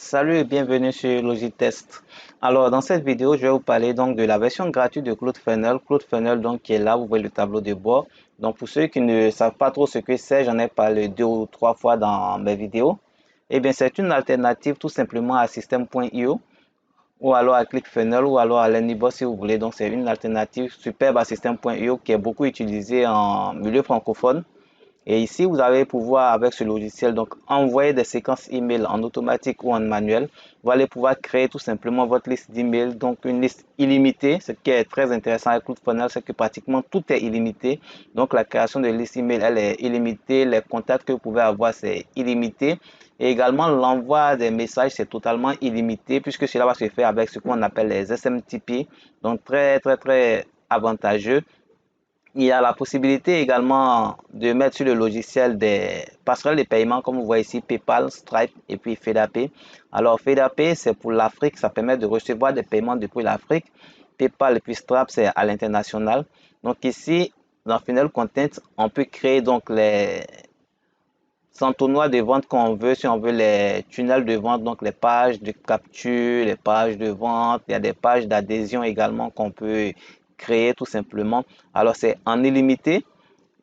Salut et bienvenue sur Logitest. Alors, dans cette vidéo, je vais vous parler donc de la version gratuite de CloudFunnel. CloudFunnel donc qui est là, vous voyez le tableau de bord. Donc, pour ceux qui ne savent pas trop ce que c'est, j'en ai parlé 2 ou 3 fois dans mes vidéos. Eh bien, c'est une alternative tout simplement à System.io ou alors à ClickFunnels ou alors à Lennyboss si vous voulez. Donc, c'est une alternative superbe à System.io qui est beaucoup utilisée en milieu francophone. Et ici, vous allez pouvoir, avec ce logiciel, donc envoyer des séquences email en automatique ou en manuel. Vous allez pouvoir créer tout simplement votre liste d'emails, donc une liste illimitée. Ce qui est très intéressant avec CloudFunnels, c'est que pratiquement tout est illimité. Donc la création de liste email, elle est illimitée. Les contacts que vous pouvez avoir, c'est illimité. Et également, l'envoi des messages, c'est totalement illimité puisque cela va se faire avec ce qu'on appelle les SMTP. Donc très avantageux. Il y a la possibilité également de mettre sur le logiciel des passerelles de paiement, comme vous voyez ici, PayPal, Stripe et puis FedApay. Alors, FedApay, c'est pour l'Afrique, ça permet de recevoir des paiements depuis l'Afrique. PayPal et puis Stripe, c'est à l'international. Donc ici, dans Funnel Content, on peut créer donc les entonnoirs de vente qu'on veut, si on veut les tunnels de vente, donc les pages de capture, les pages de vente, il y a des pages d'adhésion également qu'on peut créer tout simplement. Alors c'est en illimité.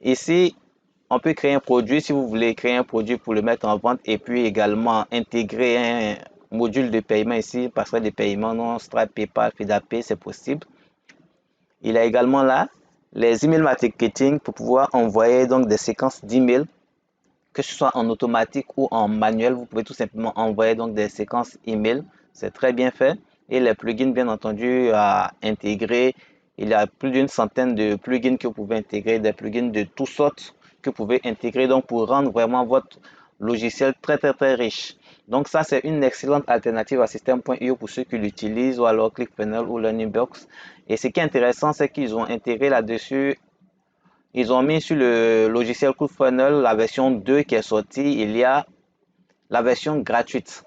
Ici, on peut créer un produit si vous voulez créer un produit pour le mettre en vente et puis également intégrer un module de paiement ici, passerelle de paiement, non, Stripe, PayPal, FedApay, c'est possible. Il y a également là les emails marketing pour pouvoir envoyer donc des séquences d'emails que ce soit en automatique ou en manuel, vous pouvez tout simplement envoyer donc des séquences email. C'est très bien fait. Et les plugins, bien entendu, à intégrer. Il y a plus d'une centaine de plugins que vous pouvez intégrer, des plugins de toutes sortes que vous pouvez intégrer donc pour rendre vraiment votre logiciel très riche. Donc ça, c'est une excellente alternative à System.io pour ceux qui l'utilisent ou alors ClickFunnels ou Learningbox. Et ce qui est intéressant, c'est qu'ils ont intégré là-dessus, ils ont mis sur le logiciel ClickFunnels la version 2 qui est sortie. Il y a la version gratuite.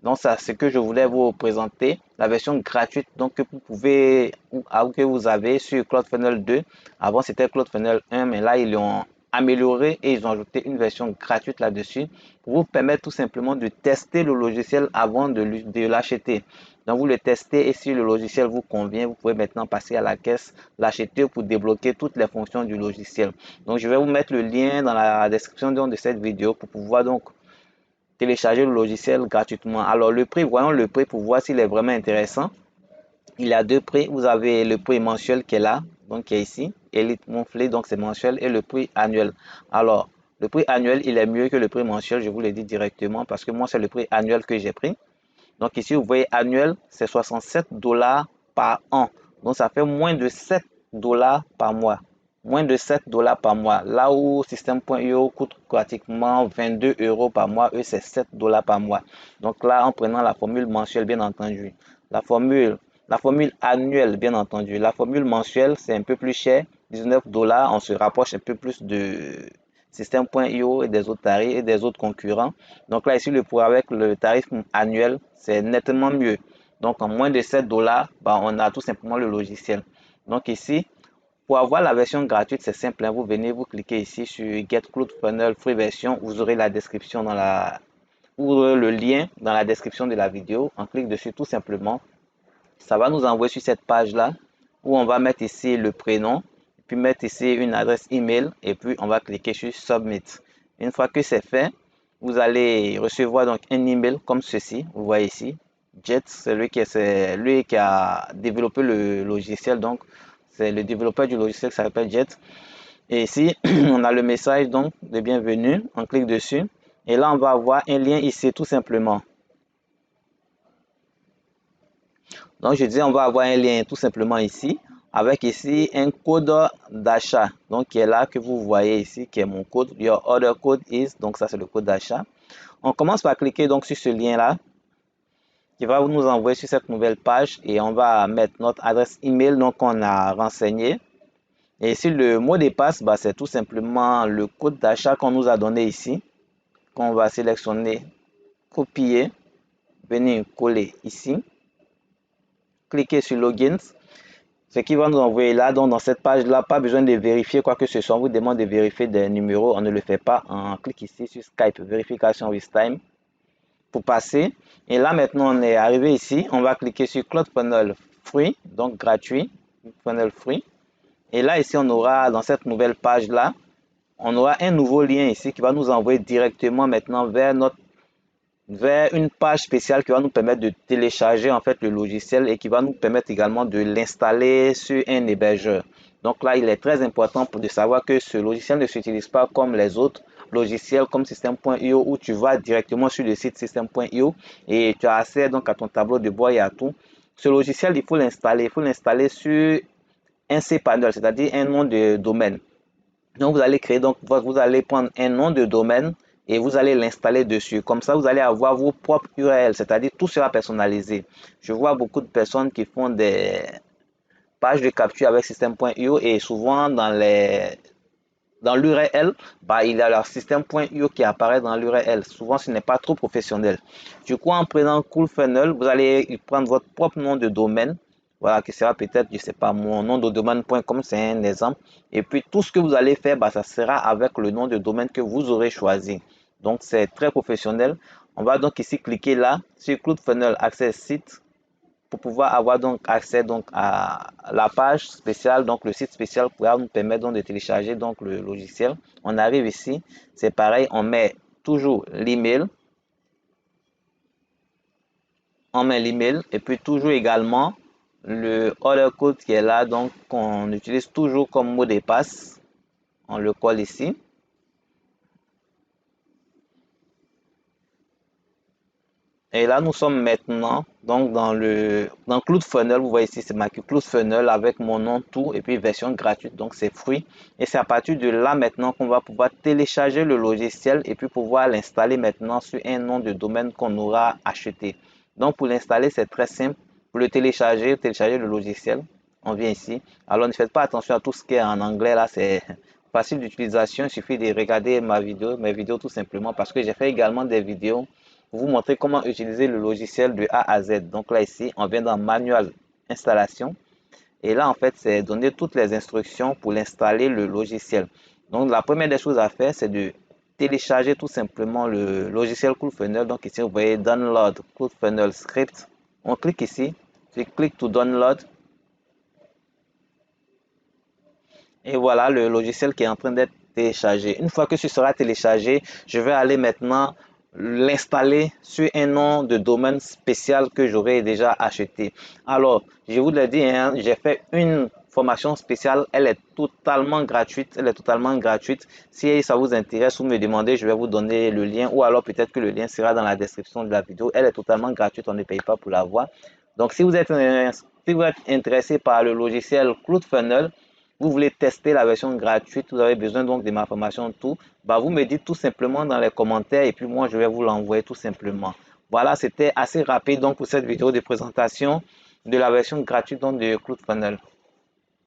Donc, c'est ce que je voulais vous présenter. La version gratuite donc, que vous pouvez, ou que vous avez sur CloudFunnels 2. Avant, c'était CloudFunnels 1, mais là, ils l'ont amélioré et ils ont ajouté une version gratuite là-dessus pour vous permettre tout simplement de tester le logiciel avant de l'acheter. Donc, vous le testez et si le logiciel vous convient, vous pouvez maintenant passer à la caisse, l'acheter pour débloquer toutes les fonctions du logiciel. Donc, je vais vous mettre le lien dans la description de cette vidéo pour pouvoir donc télécharger le logiciel gratuitement. Alors, le prix, voyons le prix pour voir s'il est vraiment intéressant. Il y a deux prix. Vous avez le prix mensuel qui est là, donc qui est ici, Elite Monthly, donc c'est mensuel, et le prix annuel. Alors, le prix annuel, il est mieux que le prix mensuel, je vous le dis directement, parce que moi, c'est le prix annuel que j'ai pris. Donc ici, vous voyez, annuel, c'est 67 dollars par an. Donc, ça fait moins de 7 dollars par mois. Moins de 7 dollars par mois. Là où System.io coûte pratiquement 22 euros par mois, eux, c'est 7 dollars par mois. Donc là, en prenant la formule mensuelle, bien entendu. La formule, la formule annuelle, bien entendu. La formule mensuelle, c'est un peu plus cher, 19 dollars. On se rapproche un peu plus de System.io et des autres tarifs et des autres concurrents. Donc là, ici, avec le tarif annuel, c'est nettement mieux. Donc en moins de 7 dollars, on a tout simplement le logiciel. Donc ici, pour avoir la version gratuite, c'est simple. Vous venez, vous cliquez ici sur Get CloudFunnels Free Version. Vous aurez la description ou le lien dans la description de la vidéo. On clique dessus tout simplement. Ça va nous envoyer sur cette page-là où on va mettre ici le prénom, puis mettre ici une adresse email et puis on va cliquer sur Submit. Une fois que c'est fait, vous allez recevoir donc un email comme ceci. Vous voyez ici, Jet, c'est lui qui a développé le logiciel. Donc, c'est le développeur du logiciel qui s'appelle Jet. Et ici, on a le message donc de bienvenue. On clique dessus. Et là, on va avoir un lien ici tout simplement. Donc, je dis, on va avoir un lien tout simplement ici, avec ici un code d'achat. Donc, qui est là, que vous voyez ici, qui est mon code. Your order code is, donc ça c'est le code d'achat. On commence par cliquer donc sur ce lien-là, qui va nous envoyer sur cette nouvelle page et on va mettre notre adresse email donc qu'on a renseigné. Et ici, le mot de passe, c'est tout simplement le code d'achat qu'on nous a donné ici, qu'on va sélectionner, copier, venir coller ici, cliquer sur Login. Ce qui va nous envoyer là, donc dans cette page-là, pas besoin de vérifier quoi que ce soit. On vous demande de vérifier des numéros, on ne le fait pas. On clique ici sur Skype, vérification with time. pour passer. Et là, maintenant, on est arrivé ici. On va cliquer sur CloudFunnels Free, donc gratuit, Funnel Free. Et là, ici, on aura dans cette nouvelle page-là, on aura un nouveau lien ici qui va nous envoyer directement maintenant vers une page spéciale qui va nous permettre de télécharger en fait le logiciel et qui va nous permettre également de l'installer sur un hébergeur. Donc là, il est très important de savoir que ce logiciel ne s'utilise pas comme les autres logiciels comme System.io où tu vas directement sur le site System.io et tu as accès donc à ton tableau de bord et à tout. Ce logiciel, il faut l'installer sur un cPanel, c'est-à-dire un nom de domaine. Donc vous allez créer, donc vous allez prendre un nom de domaine et vous allez l'installer dessus. Comme ça, vous allez avoir vos propres URL, c'est-à-dire tout sera personnalisé. Je vois beaucoup de personnes qui font des pages de capture avec System.io et souvent dans l'URL, il y a leur System.io qui apparaît dans l'URL. Souvent, ce n'est pas trop professionnel. Du coup, en prenant CoolFunnel, vous allez prendre votre propre nom de domaine. Voilà, qui sera peut-être, je ne sais pas, mon nom de domaine.com, c'est un exemple. Et puis, tout ce que vous allez faire, ça sera avec le nom de domaine que vous aurez choisi. Donc, c'est très professionnel. On va donc ici cliquer là, sur CloudFunnel Access Site, pour pouvoir avoir donc accès donc à la page spéciale, donc le site spécial pour nous permettre donc de télécharger donc le logiciel. On arrive ici, c'est pareil, on met toujours l'email, et puis toujours également le order code qui est là, donc qu'on utilise toujours comme mot de passe. On le colle ici. Et là, nous sommes maintenant donc dans CloudFunnel. Vous voyez ici, c'est marqué CloudFunnel avec mon nom, tout, et puis version gratuite, donc c'est free. Et c'est à partir de là maintenant qu'on va pouvoir télécharger le logiciel et puis pouvoir l'installer maintenant sur un nom de domaine qu'on aura acheté. Donc pour l'installer, c'est très simple. Pour le télécharger le logiciel, on vient ici. Alors ne faites pas attention à tout ce qui est en anglais, là c'est facile d'utilisation. Il suffit de regarder mes vidéos tout simplement parce que j'ai fait également des vidéos pour vous montrer comment utiliser le logiciel de A à Z. Donc là ici, on vient dans manuel installation et là en fait c'est donner toutes les instructions pour l'installer le logiciel. Donc la première des choses à faire c'est de télécharger tout simplement le logiciel CoolFunnel. Donc ici vous voyez download CoolFunnel script. On clique ici, je clique to download et voilà le logiciel qui est en train d'être téléchargé. Une fois que ce sera téléchargé, je vais aller maintenant l'installer sur un nom de domaine spécial que j'aurais déjà acheté. Alors, je vous l'ai dit, hein, j'ai fait une formation spéciale, elle est totalement gratuite. Si ça vous intéresse, vous me demandez, je vais vous donner le lien ou alors peut-être que le lien sera dans la description de la vidéo. Elle est totalement gratuite, on ne paye pas pour la voir. Donc, si vous êtes intéressé par le logiciel CloudFunnel, vous voulez tester la version gratuite, vous avez besoin donc de ma formation, tout, vous me dites tout simplement dans les commentaires et puis moi je vais vous l'envoyer tout simplement. Voilà, c'était assez rapide donc pour cette vidéo de présentation de la version gratuite donc de CloudFunnel.